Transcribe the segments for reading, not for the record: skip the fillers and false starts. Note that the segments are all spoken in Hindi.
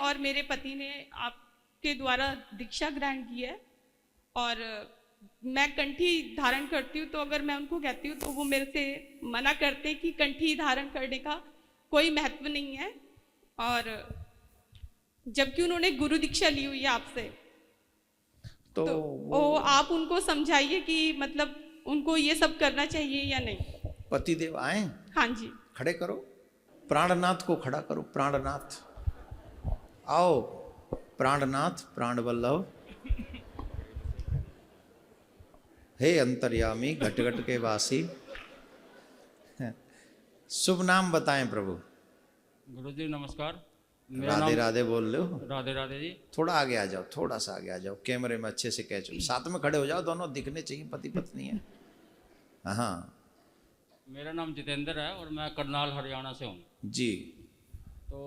और मेरे पति ने आपके द्वारा दीक्षा ग्रहण की है और मैं कंठी धारण करती हूँ, तो अगर मैं उनको कहती हूँ तो वो मेरे से मना करते हैं कि कंठी धारण करने का कोई महत्व नहीं है, और जबकि उन्होंने गुरु दीक्षा ली हुई है आपसे। तो वो आप उनको समझाइए कि मतलब उनको ये सब करना चाहिए या नहीं। पतिदेव आए, हाँ जी। खड़े करो, प्राणनाथ को खड़ा करो। प्राणनाथ आओ, प्राणनाथ, प्राण वल्लभ, हे अंतर्यामी, घट घट के वासी, शुभ नाम बताएं प्रभु। गुरुजी नमस्कार। राधे राधे बोल लो। राधे राधे जी। थोड़ा आगे आ जाओ, थोड़ा सा आगे आ जाओ, कैमरे में अच्छे से कैच हो, साथ में खड़े हो जाओ, दोनों दिखने चाहिए, पति पत्नी है। हाँ मेरा नाम जितेंद्र है और मैं करनाल हरियाणा से हूँ। जी। तो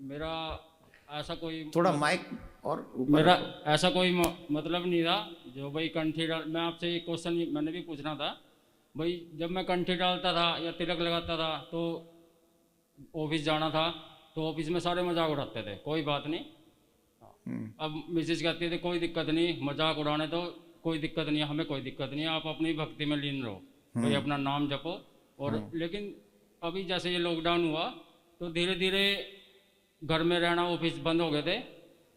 मेरा ऐसा कोई थोड़ा माइक और ऊपर मेरा ऐसा कोई मतलब नहीं था जो भाई कंठी डाल। मैं आपसे एक क्वेश्चन मैंने भी पूछना था भाई, जब मैं कंठी डालता था या तिलक लगाता था तो ऑफिस जाना था, तो ऑफिस में सारे मजाक उड़ाते थे, कोई बात नहीं। अब मिसेज कहती थी कोई दिक्कत नहीं, मजाक उड़ाने तो कोई दिक्कत नहीं है, हमें कोई दिक्कत नहीं है, आप अपनी भक्ति में लीन रहो, भाई अपना नाम जपो। और लेकिन अभी जैसे ये लॉकडाउन हुआ तो धीरे धीरे घर में रहना, ऑफिस बंद हो गए थे,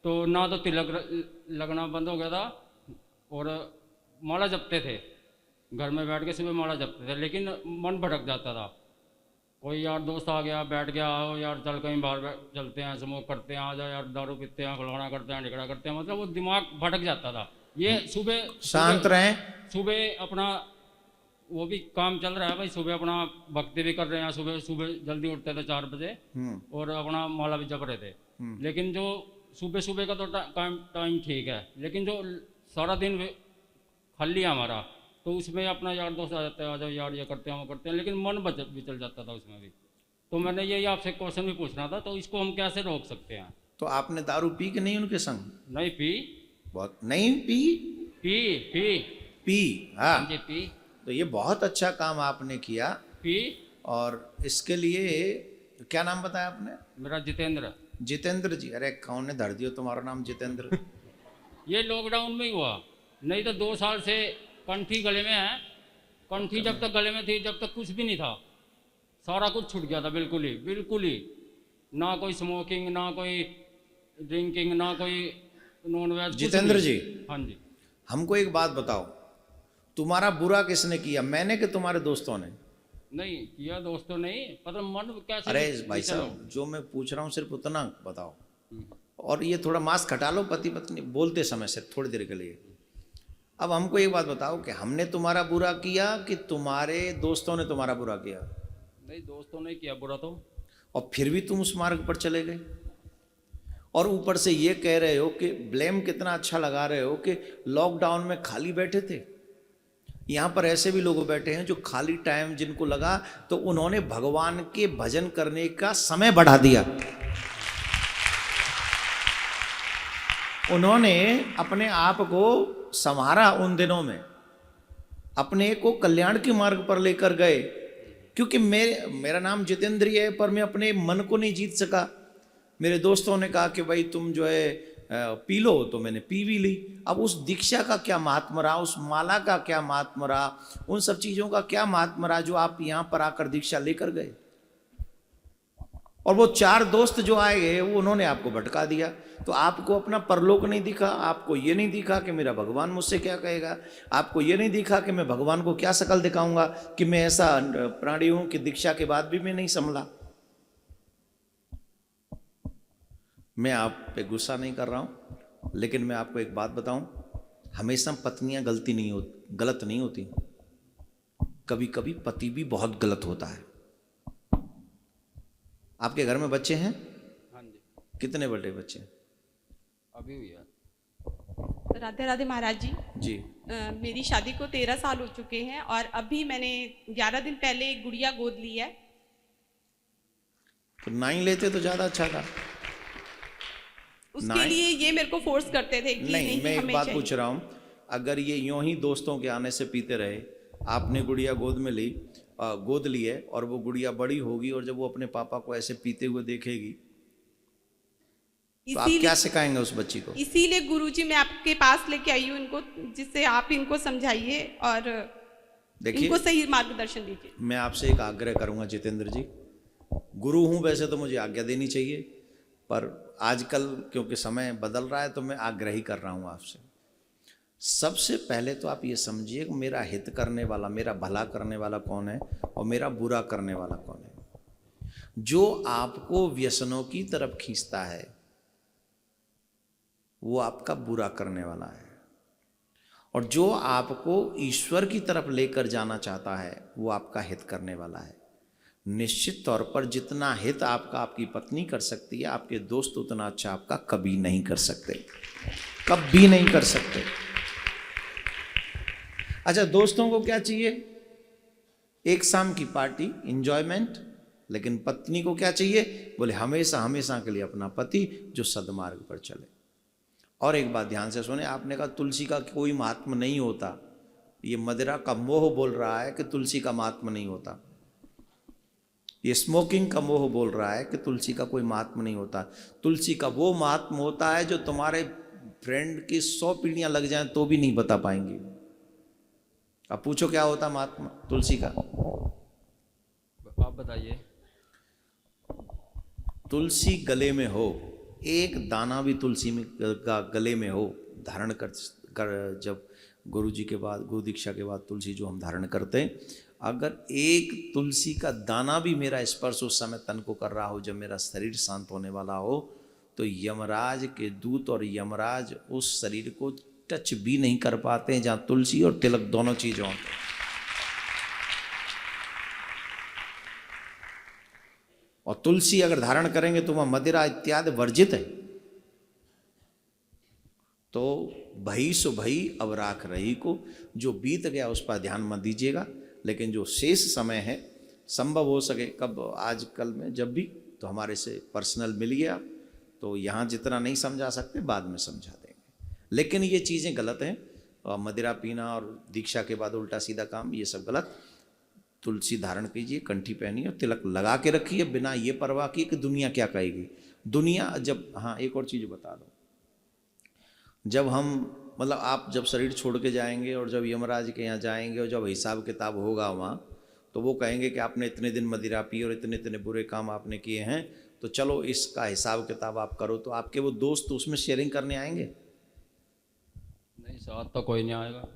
तो ना तो तिलक लगना बंद हो गया था और माला जपते थे, घर में बैठ के सुबह माला जपते थे, लेकिन मन भटक जाता था। कोई यार दोस्त आ गया, बैठ गया, आओ यार चल कहीं बाहर चलते हैं, स्मोक करते हैं, आ जाओ यार दारू पीते हैं, फलाना करते हैं, ढिकड़ा करते हैं, मतलब वो दिमाग भटक जाता था। ये सुबह शांत रहें। सुबह अपना वो भी काम चल रहा है भाई, सुबह अपना भक्ति भी कर रहे हैं, सुबह सुबह जल्दी उठते थे 4 बजे और अपना माला भी जप रहे थे। लेकिन जो सुबह सुबह का तो टाइम ठीक है, लेकिन जो सारा दिन खाली है हमारा, तो उसमें अपना यार दोस्त आ जाते हैं, आ जाओ यार ये करते हैं वो करते हैं, लेकिन मन विचल जाता था उसमें भी। तो मैंने यही आपसे क्वेश्चन भी पूछना था, तो इसको हम कैसे रोक सकते हैं? तो आपने दारू पी कि नहीं उनके संग? नहीं पी। बहुत नहीं पी? P P P. हाँ जी पी। तो ये बहुत अच्छा काम आपने किया। पी। और इसके लिए क्या नाम बताया आपने? मेरा जितेंद्र। जितेंद्र जी। अरे कौन ने धर दिया तुम्हारा नाम जितेंद्र? ये लॉकडाउन में ही हुआ, नहीं तो 2 साल से कंठी गले में है। कंठी जब तक गले में थी, जब तक कुछ भी नहीं था, सारा कुछ छूट गया था, बिल्कुल ही। ना कोई स्मोकिंग, ना कोई ड्रिंकिंग, ना कोई नॉनवेज। जितेंद्र जी, हाँ जी। हमको एक बात बताओ, तुम्हारा बुरा किसने किया, मैंने कि तुम्हारे दोस्तों ने? नहीं किया दोस्तों, नहीं पता मन कैसे। अरे भाई साहब, जो मैं पूछ रहा हूँ सिर्फ उतना बताओ। और ये थोड़ा मास्क हटा लो, पति पत्नी बोलते समय से थोड़ी देर के लिए। अब हमको एक बात बताओ कि हमने तुम्हारा बुरा किया कि तुम्हारे दोस्तों ने तुम्हारा बुरा किया? नहीं, दोस्तों ने किया बुरा तो। और फिर भी तुम उस मार्ग पर चले गए, और ऊपर से ये कह रहे हो कि ब्लेम कितना अच्छा लगा रहे हो कि लॉकडाउन में खाली बैठे थे। यहाँ पर ऐसे भी लोग बैठे हैं जो खाली टाइम जिनको लगा तो उन्होंने भगवान के भजन करने का समय बढ़ा दिया। उन्होंने अपने आप को संवारा उन दिनों में, अपने को कल्याण के मार्ग पर लेकर गए। क्योंकि मेरा नाम जितेंद्र ही है, पर मैं अपने मन को नहीं जीत सका। मेरे दोस्तों ने कहा कि भाई तुम जो है पी लो, तो मैंने पी भी ली। अब उस दीक्षा का क्या महात्मा रहा, उस माला का क्या महात्मा रहा, उन सब चीज़ों का क्या महात्मा रहा जो आप यहाँ पर आकर दीक्षा लेकर गए। और वो 4 दोस्त जो आए वो उन्होंने आपको भटका दिया। तो आपको अपना परलोक नहीं दिखा, आपको ये नहीं दिखा कि मेरा भगवान मुझसे क्या कहेगा, आपको ये नहीं दिखा कि मैं भगवान को क्या शकल दिखाऊंगा, कि मैं ऐसा प्राणी हूं कि दीक्षा के बाद भी मैं नहीं संभला। मैं आप पे गुस्सा नहीं कर रहा हूं, लेकिन मैं आपको एक बात बताऊं, हमेशा पत्नियां गलत नहीं होती, कभी कभी पति भी बहुत गलत होता है। आपके घर में बच्चे हैं? हाँ जी। कितने बड़े बच्चे? अभी हुई है। राधे राधे महाराज जी। जी। मेरी शादी को 13 साल हो चुके हैं और अभी मैंने 11 दिन पहले एक गुड़िया गोद ली है। तो 9 लेते तो ज्यादा अच्छा था। उसके लिए ये मेरे को फोर्स करते थे कि नहीं, मैं एक बात पूछ रहा हूँ, अगर ये यूं ही दोस्तों के आने से पीते रहे, आपने गुड़िया गोद ली है और वो गुड़िया बड़ी होगी और जब वो अपने पापा को ऐसे पीते हुए देखेगी, तो आप क्या सिखाएंगे उस बच्ची को? इसीलिए गुरुजी मैं आपके पास लेके आई हूँ इनको, जिससे आप इनको समझाइए और देखिए, इनको सही मार्गदर्शन दीजिए। मैं आपसे एक आग्रह करूंगा जितेंद्र जी, गुरु हूं वैसे तो मुझे आज्ञा देनी चाहिए, पर आजकल क्योंकि समय बदल रहा है तो मैं आग्रह ही कर रहा हूं आपसे। सबसे पहले तो आप ये समझिए कि मेरा हित करने वाला, मेरा भला करने वाला कौन है और मेरा बुरा करने वाला कौन है। जो आपको व्यसनों की तरफ खींचता है वो आपका बुरा करने वाला है, और जो आपको ईश्वर की तरफ लेकर जाना चाहता है वो आपका हित करने वाला है। निश्चित तौर पर जितना हित आपका आपकी पत्नी कर सकती है, आपके दोस्त उतना अच्छा आपका कभी नहीं कर सकते, कभी नहीं कर सकते। अच्छा, दोस्तों को क्या चाहिए? एक शाम की पार्टी, एंजॉयमेंट। लेकिन पत्नी को क्या चाहिए? बोले हमेशा हमेशा के लिए अपना पति जो सद्मार्ग पर चले। और एक बात ध्यान से सुने, आपने कहा तुलसी का कोई महात्म नहीं होता, ये मदिरा का मोह बोल रहा है कि तुलसी का महात्म नहीं होता। ये स्मोकिंग का मोह बोल रहा है कि तुलसी का कोई महात्म नहीं होता। तुलसी का वो महात्म होता है जो तुम्हारे फ्रेंड की 100 पीढ़ियां लग जाएं तो भी नहीं बता पाएंगे। अब पूछो क्या होता महात्मा तुलसी का? आप बताइए। तुलसी गले में हो, एक दाना भी तुलसी में का गले में हो, धारण कर जब गुरु जी के बाद, गुरु दीक्षा के बाद तुलसी जो हम धारण करते हैं, अगर एक तुलसी का दाना भी मेरा स्पर्श उस समय तन को कर रहा हो, जब मेरा शरीर शांत होने वाला हो, तो यमराज के दूत और यमराज उस शरीर को टच भी नहीं कर पाते हैं जहां तुलसी और तिलक दोनों चीज हों। और तुलसी अगर धारण करेंगे तो वह मदिरा इत्यादि वर्जित है। तो भई सो भई अब राख रही को, जो बीत गया उस पर ध्यान मत दीजिएगा, लेकिन जो शेष समय है संभव हो सके कब, आजकल में जब भी, तो हमारे से पर्सनल मिल गया तो यहाँ जितना नहीं समझा सकते बाद में समझा देंगे। लेकिन ये चीज़ें गलत हैं, मदिरा पीना और दीक्षा के बाद उल्टा सीधा काम, ये सब गलत। तुलसी धारण कीजिए, कंठी पहनिए और तिलक लगा के रखिए, बिना ये परवाह किए कि दुनिया क्या कहेगी। दुनिया जब, हाँ एक और चीज़ बता दो, जब हम मतलब आप जब शरीर छोड़ के जाएंगे और जब यमराज के यहाँ जाएंगे और जब हिसाब किताब होगा वहाँ, तो वो कहेंगे कि आपने इतने दिन मदिरा पी और इतने इतने बुरे काम आपने किए हैं, तो चलो इसका हिसाब किताब आप करो। तो आपके वो दोस्त उसमें शेयरिंग करने आएंगे? नहीं, साथ तो कोई नहीं आएगा।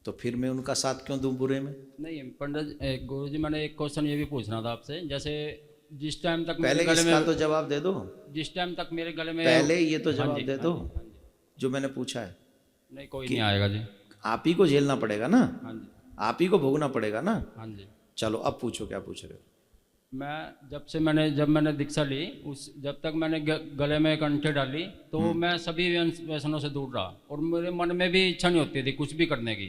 तो फिर मैं उनका साथ क्यों दूं बुरे में? नहीं पंडित गुरु जी, मैंने एक क्वेश्चन ये भी पूछना था आपसे। जैसे जिस टाइम तक पहले मेरे गले इसका में, तो जवाब दे दो। जिस टाइम तक मेरे गले में, पहले ये तो हाँ जवाब जी, दे हाँ दो जी, हाँ जी। जो मैंने पूछा है। नहीं, कोई नहीं आएगा जी। आप ही को झेलना पड़ेगा ना, हाँ जी, आप ही को भोगना पड़ेगा ना। हाँ जी। चलो अब पूछो, क्या पूछ रहे हो? मैं जब मैंने दीक्षा ली, जब तक मैंने गले में कंठी डाली तो मैं सभी व्यसनों से दूर रहा, और मेरे मन में भी इच्छा नहीं होती थी कुछ भी करने की।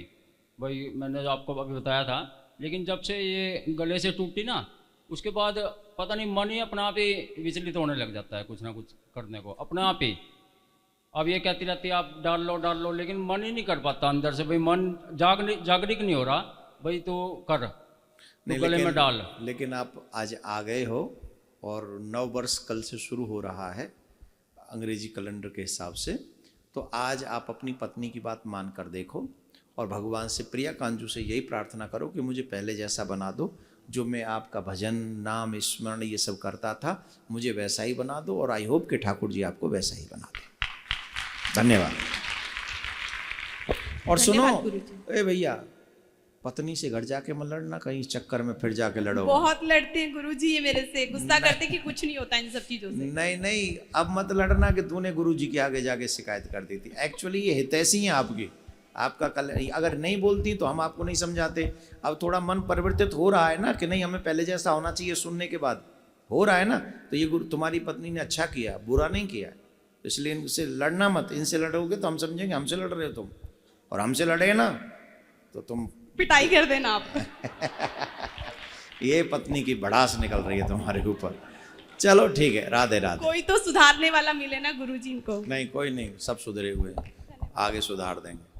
भाई मैंने आपको अभी बताया था। लेकिन जब से ये गले से टूटी ना, उसके बाद पता नहीं मन ही अपना आप ही विचलित होने लग जाता है कुछ ना कुछ करने को, अपने आप ही। अब ये कहती रहती है आप डाल लो, लेकिन मन ही नहीं कर पाता अंदर से। भाई मन जागरिक नहीं हो रहा, भाई तो कर, तो गले में डाल। लेकिन आप आज आ गए हो और 9 वर्ष कल से शुरू हो रहा है अंग्रेजी कैलेंडर के हिसाब से, तो आज आप अपनी पत्नी की बात मान कर देखो और भगवान से, प्रिया कांजू से यही प्रार्थना करो कि मुझे पहले जैसा बना दो, जो मैं आपका भजन नाम स्मरण ये सब करता था, मुझे वैसा ही बना दो, और आई होप कि ठाकुर जी आपको वैसा ही बना दो। धन्यवाद। और सुनो, ए भैया, पत्नी से घर जाके मत लड़ना, कहीं चक्कर में फिर जाके लड़ो। बहुत लड़ते हैं गुरुजी ये मेरे से, गुस्सा करते हैं कि कुछ नहीं होता इन सब चीजों से। नहीं, अब मत लड़ना कि तूने गुरुजी के आगे जाके शिकायत कर दी थी। एक्चुअली ये हितैषी हैं आपकी, आपका कल अगर नहीं बोलती तो हम आपको नहीं समझाते। अब थोड़ा मन परिवर्तित हो रहा है ना कि नहीं, हमें पहले जैसा होना चाहिए, सुनने के बाद हो रहा है ना, तो ये तुम्हारी पत्नी ने अच्छा किया, बुरा नहीं किया। इसलिए इनसे लड़ना मत, इनसे लड़ोगे तो हम समझेंगे हमसे लड़ रहे हो तुम, और हमसे लड़े ना तो तुम पिटाई कर देना आप। ये पत्नी की भड़ास निकल रही है तुम्हारे ऊपर। चलो ठीक है, राधे राधे। कोई तो सुधारने वाला मिले ना गुरुजी इनको। नहीं, कोई नहीं, सब सुधरे हुए, आगे सुधार देंगे।